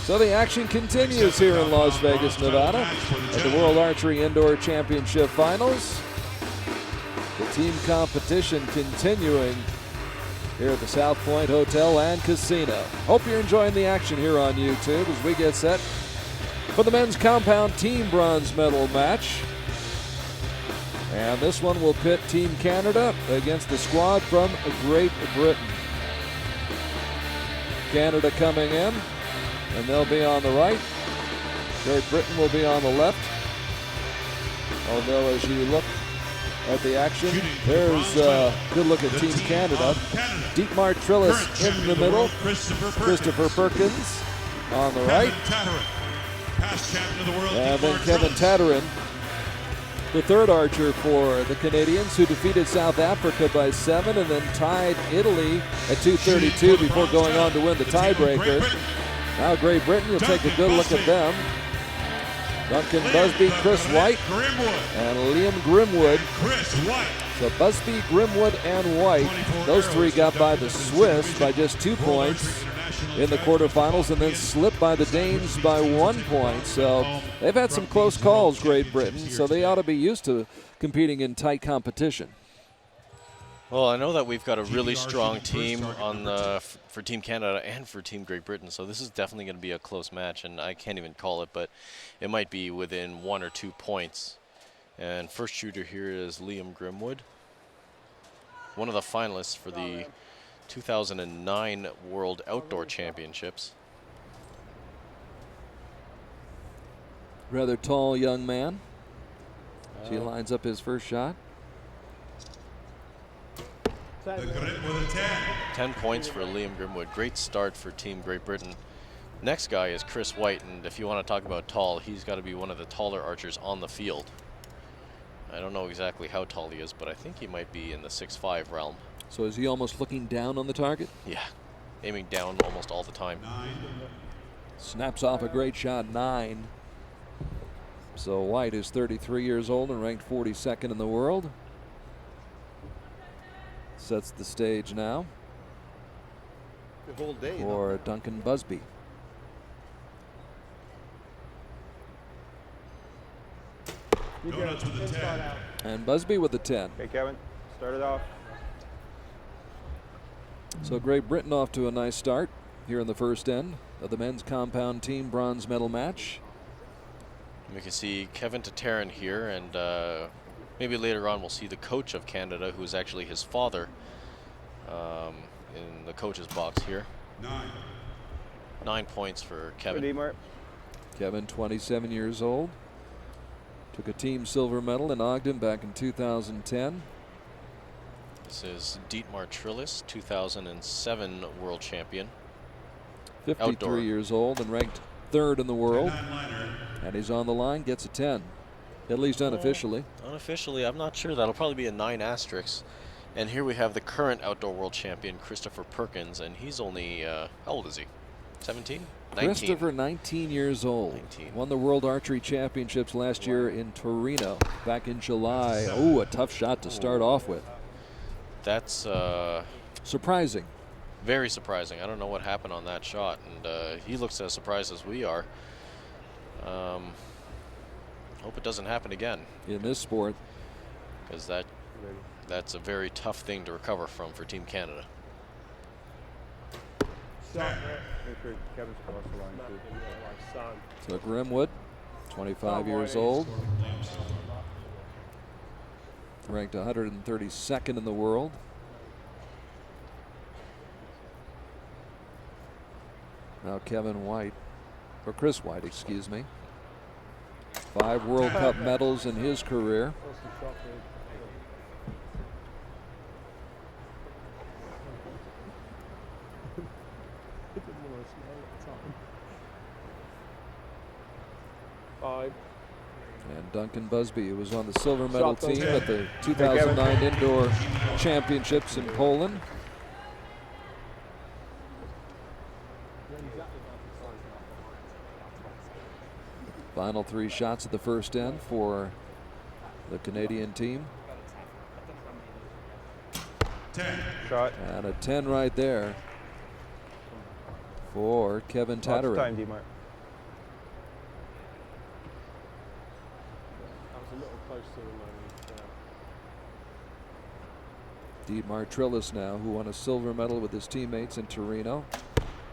So the action continues here in Las Vegas, Nevada, at the World Archery Indoor Championship Finals. The team competition continuing here at the South Point Hotel and Casino. Hope you're enjoying the action here on YouTube as we get set for the men's compound team bronze medal match. And this one will pit Team Canada against the squad from Great Britain. Canada coming in, and they'll be on the right. Great Britain will be on the left. Although as you look at the action, there's a good look at Team Canada. Dietmar Trillis in the middle. Christopher Perkins on the right. And then Kevin Tatterin, the third archer for the Canadians, who defeated South Africa by 7 and then tied Italy at 232 before going on to win the tiebreaker. Now Great Britain, you'll take a good look at them. Duncan Busby, Chris White, and Liam Grimwood. So Busby, Grimwood, and White, those three got by the Swiss by just 2 points in the quarterfinals and then slipped by the Danes by 1 point. So they've had some close calls, Great Britain, so they ought to be used to competing in tight competition. Well, I know that we've got a really strong team on for Team Canada and for Team Great Britain, so this is definitely going to be a close match, and I can't even call it, but it might be within 1 or 2 points. And first shooter here is Liam Grimwood, one of the finalists for the 2009 World Outdoor Championships. Rather tall young man. He lines up his first shot. 10 points for Liam Grimwood. Great start for Team Great Britain. Next guy is Chris White, and if you want to talk about tall, he's got to be one of the taller archers on the field. I don't know exactly how tall he is, but I think he might be in the 6'5" realm. So is he almost looking down on the target? Yeah, aiming down almost all the time. Snaps off a great shot, 9. So White is 33 years old and ranked 42nd in the world. Sets the stage now for Duncan Busby. And Busby with the 10. Okay, Kevin, start it off. So Great Britain off to a nice start here in the first end of the men's compound team bronze medal match. We can see Kevin Tatterin here, and maybe later on we'll see the coach of Canada, who is actually his father, in the coach's box here. 9 points for Kevin. Kevin, 27 years old. Took a team silver medal in Ogden back in 2010. This is Dietmar Trillis, 2007 world champion. 53 Outdoor. years old and ranked 3rd in the world. And he's on the line, gets a 10. At least unofficially. Unofficially, I'm not sure. That'll probably be a 9 asterisk. And here we have the current outdoor world champion, Christopher Perkins, and he's only, how old is he? 17? 19. Christopher, 19 years old. 19. Won the World Archery Championships last year in Torino back in July. Oh, a tough shot to start off with. That's surprising. Very surprising. I don't know what happened on that shot, and he looks as surprised as we are. Hope it doesn't happen again. In this sport. Because that's a very tough thing to recover from for Team Canada. So Grimwood, 25 years old. Ranked 132nd in the world. Now Kevin White, or Chris White, excuse me. 5 World Cup medals in his career. And Duncan Busby, who was on the silver medal team at the 2009 Indoor Championships in Poland. Final 3 shots at the first end for the Canadian team. 10. Shot. And a 10 right there for Kevin Tatterin. Time, Dietmar. Dietmar Trillis now, who won a silver medal with his teammates in Torino.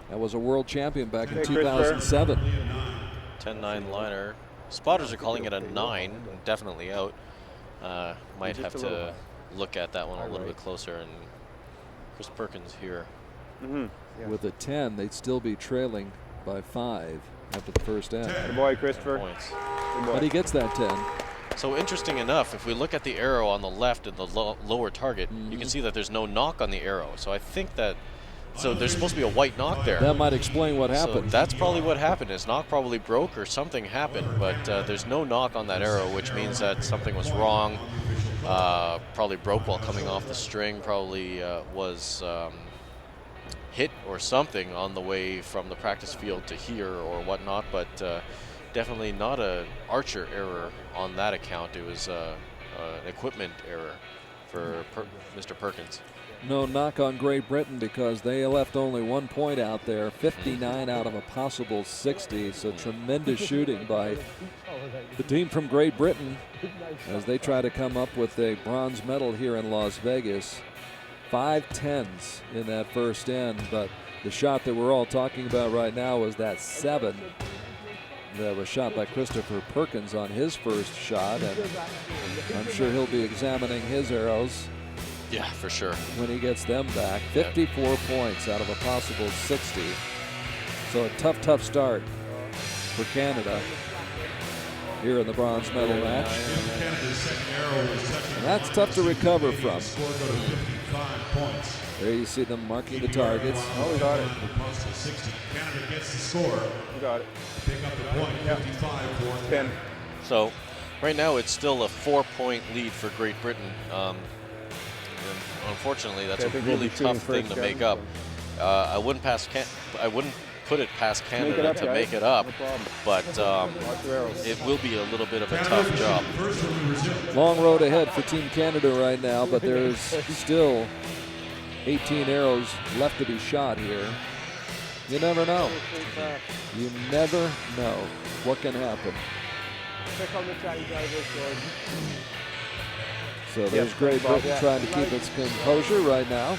That was a world champion back in 2007. 10-9 liner. Spotters are calling it a 9, definitely out. Might have to look at that one a little bit closer. And Chris Perkins here. With a 10, they'd still be trailing by 5 after the first end. Good boy, Christopher. Points. Good boy. But he gets that 10. So interesting enough, if we look at the arrow on the left at the lower target, you can see that there's no knock on the arrow. So I think that, so there's supposed to be a white knock there. That might explain what happened. So that's probably what happened. His knock probably broke or something happened, but there's no knock on that arrow, which means that something was wrong. Probably broke while coming off the string, probably was hit or something on the way from the practice field to here or whatnot, but definitely not an archer error on that account. It was an equipment error for Mr. Perkins. No knock on Great Britain because they left only 1 point out there, 59 out of a possible 60. So tremendous shooting by the team from Great Britain as they try to come up with a bronze medal here in Las Vegas. 5 10s in that first end, but the shot that we're all talking about right now was that 7 that was shot by Christopher Perkins on his first shot, and I'm sure he'll be examining his arrows. Yeah, for sure. When he gets them back. 54 points out of a possible 60. So a tough start for Canada here in the bronze medal match. And that's tough to recover from. There you see them marking the targets. Oh, we got it. Canada gets the score. We got it. Pick up the point, 55 for 10. So right now it's still a 4-point lead for Great Britain. And unfortunately, that's a really tough thing to make up. I wouldn't put it past Canada to make it up, but it will be a little bit of a tough job. Long road ahead for Team Canada right now, but there's still 18 arrows left to be shot here. You never know. You never know what can happen. So there's Great Britain trying to keep its composure right now,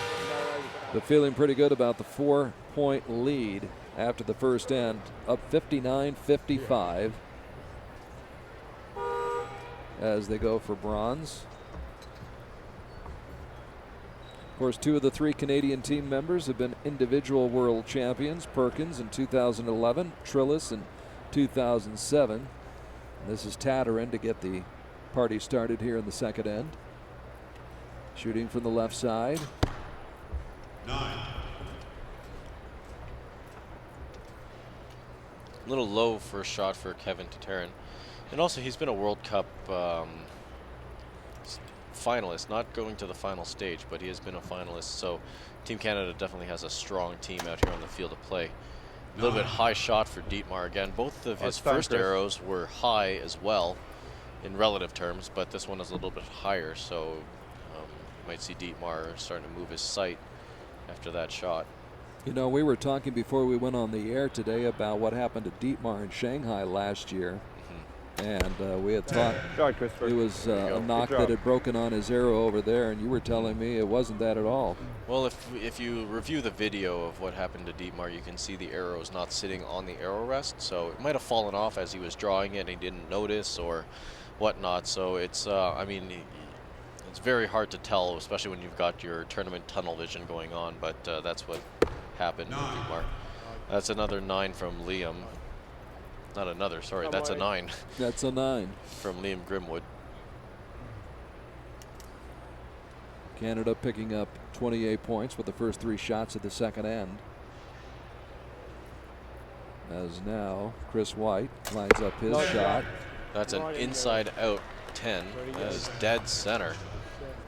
but feeling pretty good about the 4-point lead after the first end, up 59-55 as they go for bronze. Of course, 2 of the 3 Canadian team members have been individual world champions, Perkins in 2011, Trillis in 2007. And this is Tatarin to get the party started here in the second end. Shooting from the left side. 9. A little low first shot for Kevin Tatarin. And also he's been a World Cup finalist, not going to the final stage, but he has been a finalist. So Team Canada definitely has a strong team out here on the field of play. A little bit high shot for Dietmar again. Both of his first arrows were high as well in relative terms, but this one is a little bit higher. So you might see Dietmar starting to move his sight after that shot. You know, we were talking before we went on the air today about what happened to Dietmar in Shanghai last year. And we had thought it was a knock that had broken on his arrow over there, and you were telling me it wasn't that at all. Well, if you review the video of what happened to Dietmar, you can see the arrow is not sitting on the arrow rest, so it might have fallen off as he was drawing it and he didn't notice or whatnot. So it's, I mean, it's very hard to tell, especially when you've got your tournament tunnel vision going on, but that's what happened to Dietmar. That's another 9 from Liam. Not another, sorry, that's a 9. That's a 9. From Liam Grimwood. Canada picking up 28 points with the first 3 shots of the second end. As now Chris White lines up his shot. That's an inside out 10. That is dead center.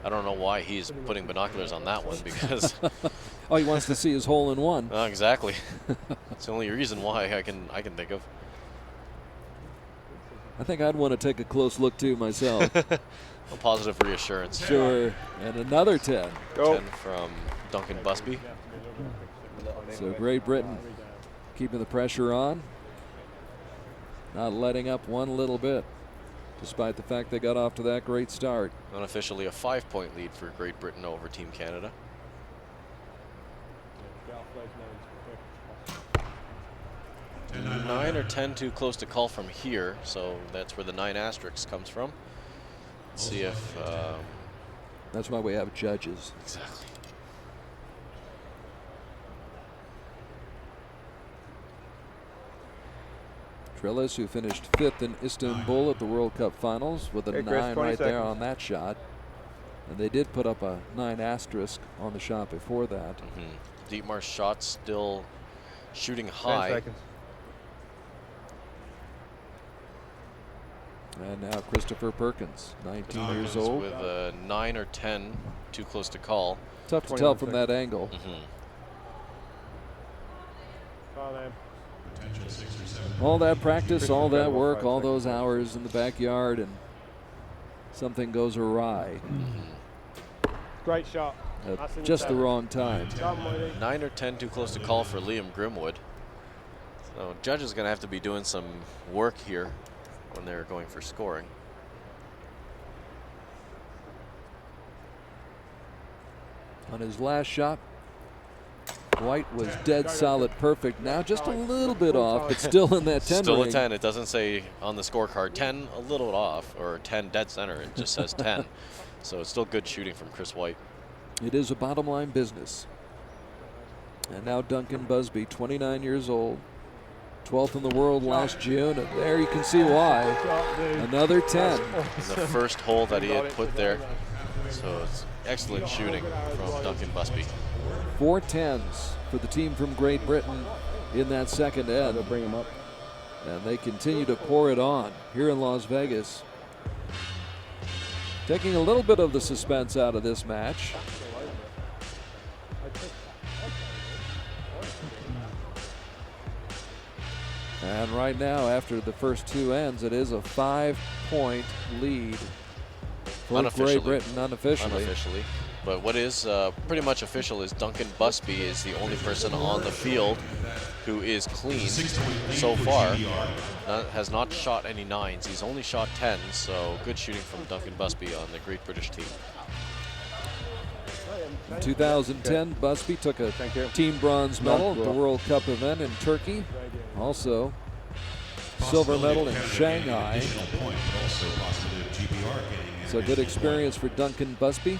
I don't know why he's putting binoculars on that one because oh, he wants to see his hole in one. Exactly. It's the only reason why I can think of. I think I'd want to take a close look too myself. A positive reassurance. Sure. And another 10. 10 from Duncan Busby. So Great Britain keeping the pressure on, not letting up one little bit. despite the fact they got off to that great start. Unofficially a 5-point lead for Great Britain over Team Canada. 9 or 10 too close to call from here, so that's where the 9 asterisk comes from. Let's see if... that's why we have judges. Exactly. Trillis, who finished 5th in Istanbul at the World Cup Finals with a Hey, Chris, 9 20 right there seconds. on that shot. And they did put up a 9 asterisk on the shot before that. Dietmar's shot still shooting 10 high. seconds. And now Christopher Perkins, 19 years Perkins old. with a 9 or 10 too close to call. Tough to 21 tell from seconds. that angle. Potential 6 or 7. All that practice, all that Incredible, work, 5 all seconds. those hours in the backyard, and something goes Great shot. at That's in just the center. wrong time. Done, Moody. 9 or 10 too close to call for Liam Grimwood. So judge is going to have to be doing some work here when they're going for scoring. On his last shot, White was dead solid perfect. Now just a little bit off, but still in that 10 Still ring. a 10. It doesn't say on the scorecard 10 a little off or 10 dead center. It just says 10. So it's still good shooting from Chris White. It is a bottom line business. And now Duncan Busby, 29 years old, 12th in the world last June. And there you can see why. Another 10. In the first hole that he had put there. So it's excellent shooting from Duncan Busby. 4 10s for the team from Great Britain in that second end. Bring him up. And they continue to pour it on here in Las Vegas. Taking a little bit of the suspense out of this match. And right now, after the first 2 ends, it is a 5-point lead for Great Britain unofficially. Unofficially. But what is pretty much official is Duncan Busby is the only person on the field who is clean so far. Has not shot any 9s. He's only shot 10s, so good shooting from Duncan Busby on the Great British team. In 2010, Busby took a team bronze medal at the World Cup event in Turkey. Also, silver medal in Shanghai. Additional point, but also possibly of GBR getting in. So good experience for Duncan Busby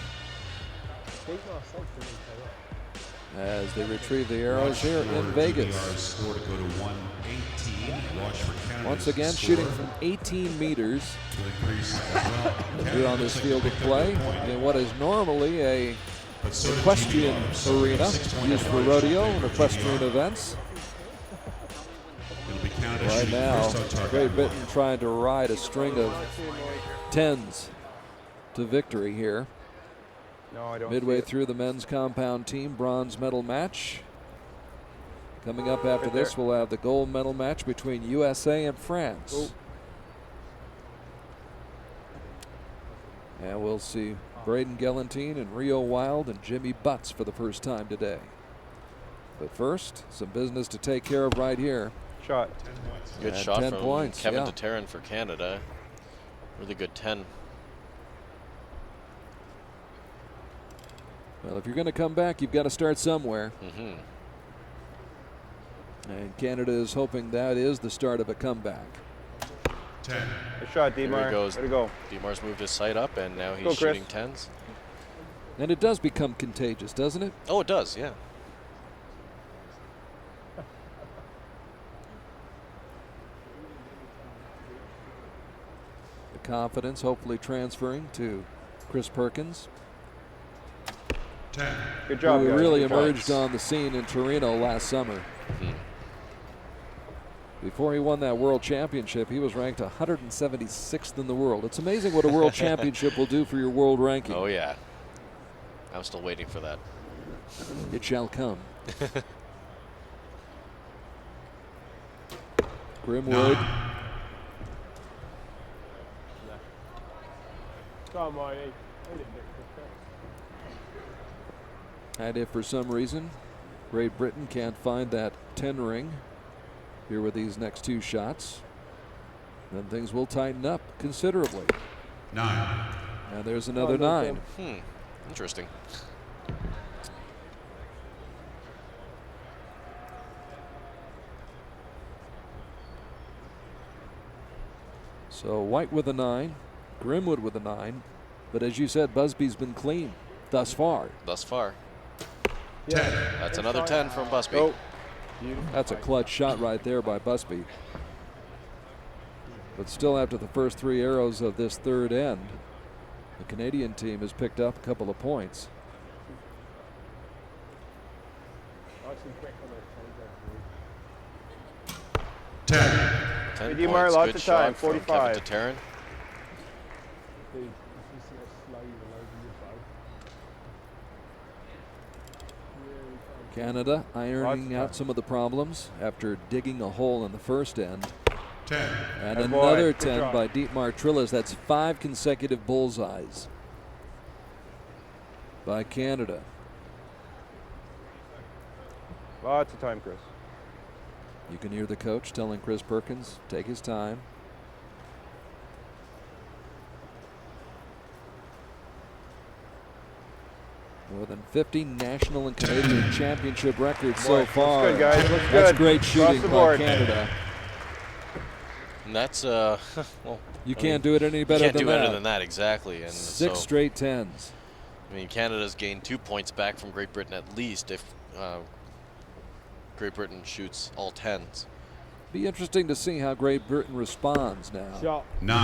as they retrieve the arrows here in Vegas. Score to go to 118. Watch for Canada's Once again, score shooting from 18 meters to increase as well. here on this field of play in what is normally a But so did equestrian GBR, so arena 6-point used for advantage. rodeo and equestrian events. It'll be Canada Right shooting now, first on target. Great Britain trying to ride a string of 10s to victory here. No, I don't. Midway see it. through the men's compound team bronze medal match. Coming up after Right this, there. we'll have the gold medal match between USA and France. Oh. And we'll see Braden Gelantine and Rio Wild and Jimmy Butts for the first time today. But first, some business to take care of right here. Shot. Good And shot 10 from points, Kevin yeah. DeTerran for Canada. Really good 10. Well, if you're going to come back, you've got to start somewhere. And Canada is hoping that is the start of a comeback. 10. Good shot, Here Dietmar. he goes. Way to go. Dietmar's moved his sight up, and now he's Go, Chris. shooting 10s. And it does become contagious, doesn't it? Oh, it does, yeah. The confidence hopefully transferring to Chris Perkins, 10. Good job, who guys. really Good job. emerged on the scene in Torino last summer. Before he won that world championship, he was ranked 176th in the world. It's amazing what a world championship will do for your world ranking. Oh, yeah. I'm still waiting for that. It shall come. Grimwood. 9. Come on, Moody. And if for some reason Great Britain can't find that 10 ring here with these next 2 shots, then things will tighten up considerably. 9. And there's another 9. Interesting. So White with a 9, Grimwood with a 9, but as you said, Busby's been clean thus far. Thus far. 10. That's another 10 from Busby. Oh. That's a clutch shot right there by Busby. But still, after the first 3 arrows of this third end, the Canadian team has picked up a couple of points. Nice and quick on those 10. 10 Hey, points. lots Good of shot time, from 45. Kevin Tataryn. Canada ironing Lots of out time. some of the problems after digging a hole in the first end. 10. And Good boy. another Good 10 job. by Dietmar Trillis. That's 5 consecutive bullseyes by Canada. Lots of time, Chris. You can hear the coach telling Chris Perkins, take his time. More than 50 national and Canadian championship records so far. Looks good, guys. Looks That's good. great Across shooting the by board. Canada. And that's, well, You I can't mean, do it any you better can't than do that. better than that, exactly. And 6 so, straight 10s. I mean, Canada's gained 2 points back from Great Britain at least if Great Britain shoots all 10s. Be interesting to see how Great Britain responds now. Shot. 9.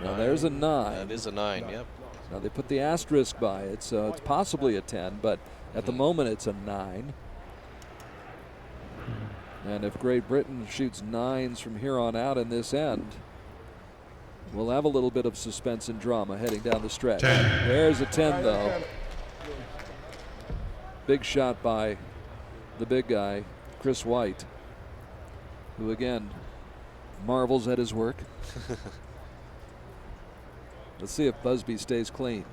Now there's a 9. That is a 9, yep. Now they put the asterisk by it, so it's possibly a 10, but at the moment it's a 9. And if Great Britain shoots 9s from here on out in this end, we'll have a little bit of suspense and drama heading down the stretch. 10. There's a 10 though. Big shot by the big guy, Chris White, who again marvels at his work. Let's see if Busby stays clean.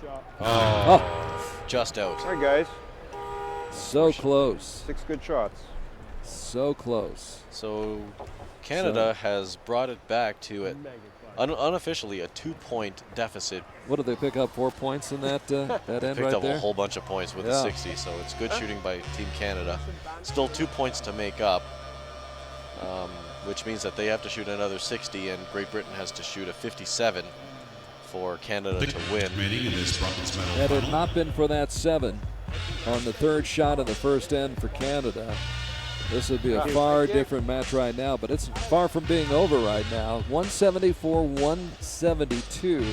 Shot. Oh, Just out. All right, guys. so close. 6 good shots. So close. So Canada has brought it back to it Mega clutch. unofficially a 2-point deficit. What did they pick up? 4 points in that that end Picked right up there? a whole bunch of points with Yeah. a 60, so it's good shooting by Team Canada. Still 2 points to make up, which means that they have to shoot another 60, and Great Britain has to shoot a 57 for Canada to win. Remaining in this bronze medal Had it final. not been for that 7 on the third shot of the first end for Canada, this would be a far different match right now, but it's far from being over right now. 174-172.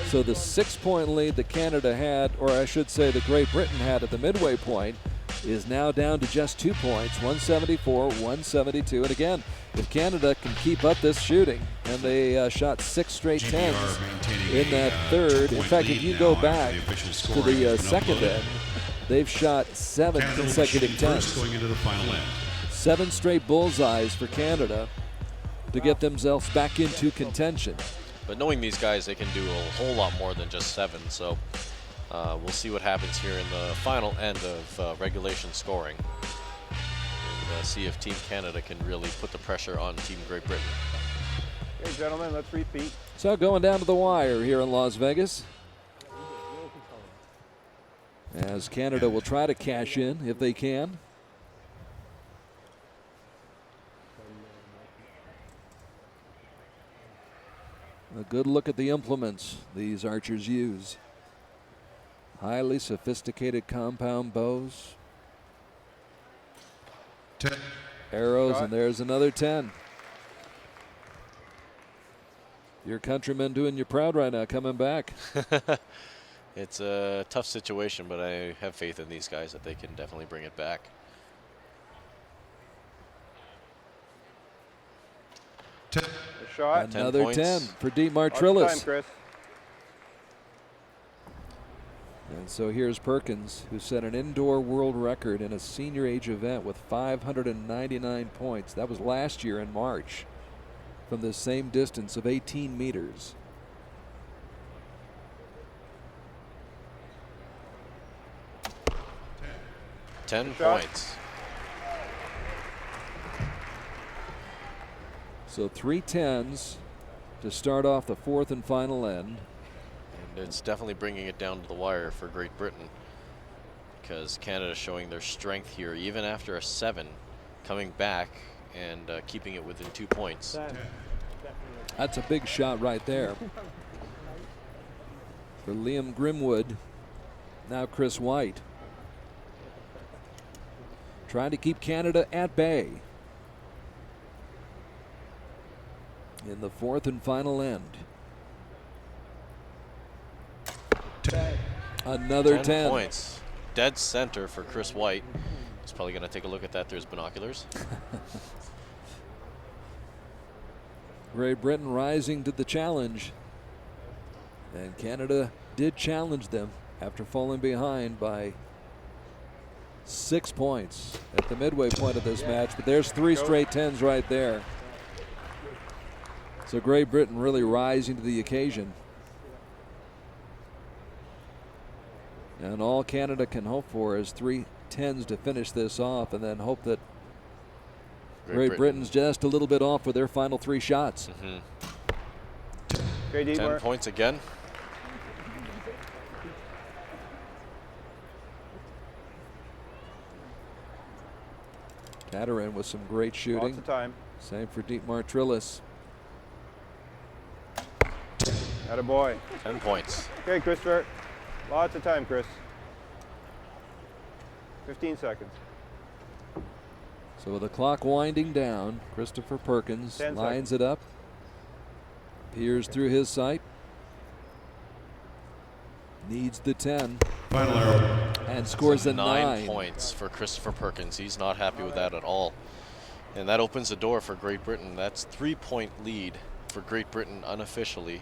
So the 6-point lead that Canada had, or I should say that Great Britain had at the midway point, is now down to just 2 points, 174-172. And again, if Canada can keep up this shooting, and they shot 6 straight 10s GBR maintaining in that a, third. In 2-point fact, if lead you now go after back the official to scoring the has been second uploaded. end, they've shot 7 Canada will be consecutive shooting first 10s. going into the final end. 7 straight bullseyes for Canada to get themselves back into contention. But knowing these guys, they can do a whole lot more than just 7. So we'll see what happens here in the final end of regulation scoring. And see if Team Canada can really put the pressure on Team Great Britain. Okay, gentlemen, let's repeat. So going down to the wire here in Las Vegas, as Canada will try to cash in if they can. A good look at the implements these archers use. Highly sophisticated compound bows, 10. arrows, Shot. and there's another 10. Your countrymen doing you proud right now, coming back. It's a tough situation, but I have faith in these guys that they can definitely bring it back. A shot. 10 Another points. 10 for Dietmar Lots of time, Trillis. Chris. And so here's Perkins, who set an indoor world record in a senior age event with 599 points. That was last year in March from the same distance of 18 meters. Ten Shot. points. So 3 10s to start off the fourth and final end. And it's definitely bringing it down to the wire for Great Britain, because Canada showing their strength here, even after a 7, coming back and keeping it within 2 points. That's a big shot right there. For Liam Grimwood, now Chris White. Trying to keep Canada at bay in the fourth and final end. Another 10 points. Dead center for Chris White. He's probably going to take a look at that through his binoculars. Great Britain rising to the challenge. And Canada did challenge them after falling behind by 6 points at the midway point of this match. But there's 3 straight 10s right there. So Great Britain really rising to the occasion. And all Canada can hope for is 3 10s to finish this off, and then hope that Great Britain's just a little bit off for their final 3 shots. 10 points again. Tatarin with some great shooting. Lots of time. Same for Dietmar Trillis. Attaboy. 10 points. Okay, Christopher. Lots of time, Chris. 15 seconds. So with the clock winding down, Christopher Perkins 10 lines seconds. it up. Peers through his sight. Needs the 10. Final arrow. And scores a 9 points for Christopher Perkins. He's not happy with that at all. And that opens the door for Great Britain. That's 3-point lead for Great Britain unofficially.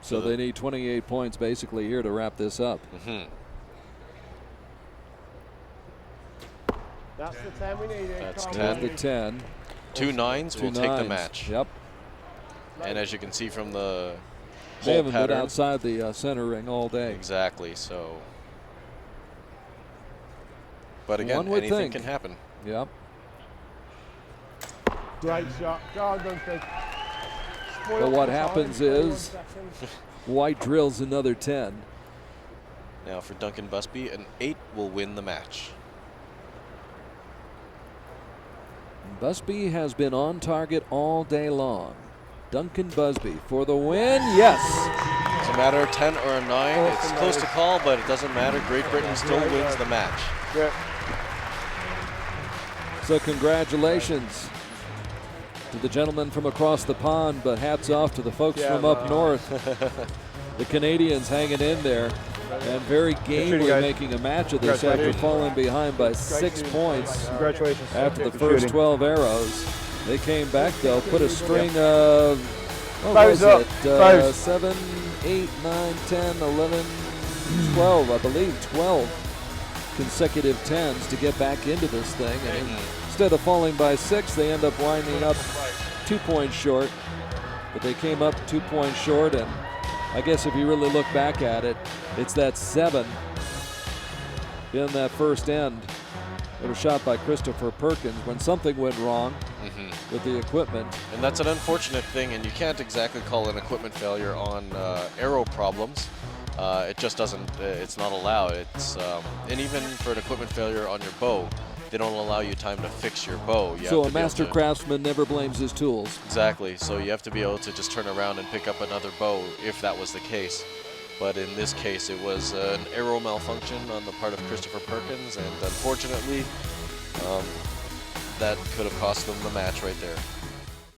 So they need 28 points basically here to wrap this up. That's the 10 we need. That's There's 10. the 10. 2 9s will take the match. Yep. And as you can see from the They whole haven't been pattern, outside the center ring all day. exactly. So, but again, One would anything think. can happen. Yep. Great shot. Go on, Duncan. Spoil But what the time, happens 21 is seconds. White drills another 10. Now for Duncan Busby, an 8 will win the match. Busby has been on target all day long. Duncan Busby for the win. Yes. It's a matter of 10 or a 9. It's close to call, but it doesn't matter. Great Britain still wins the match. Yeah. So congratulations to the gentleman from across the pond, but hats off to the folks from up north. The Canadians hanging in there and very gamely guys. making a match of this after falling behind by 6 points Congratulations. after the Good first shooting. 12 arrows. They came back though, put a string of, what Time's was up. it? Time's- 7, 8, 9, 10, 11, 12, I believe 12 consecutive 10s to get back into this thing. And instead of falling by 6, they end up winding up 2 points short. But they came up 2 points short, and I guess if you really look back at it, it's that 7 in that first end that was shot by Christopher Perkins when something went wrong with the equipment. And that's an unfortunate thing, and you can't exactly call an equipment failure on arrow problems. It just doesn't, it's not allowed. It's and even for an equipment failure on your bow, they don't allow you time to fix your bow. You So have a to be able master to- craftsman never blames his tools. Exactly. So you have to be able to just turn around and pick up another bow if that was the case. But in this case, it was an arrow malfunction on the part of Christopher Perkins, and unfortunately, that could have cost them the match right there.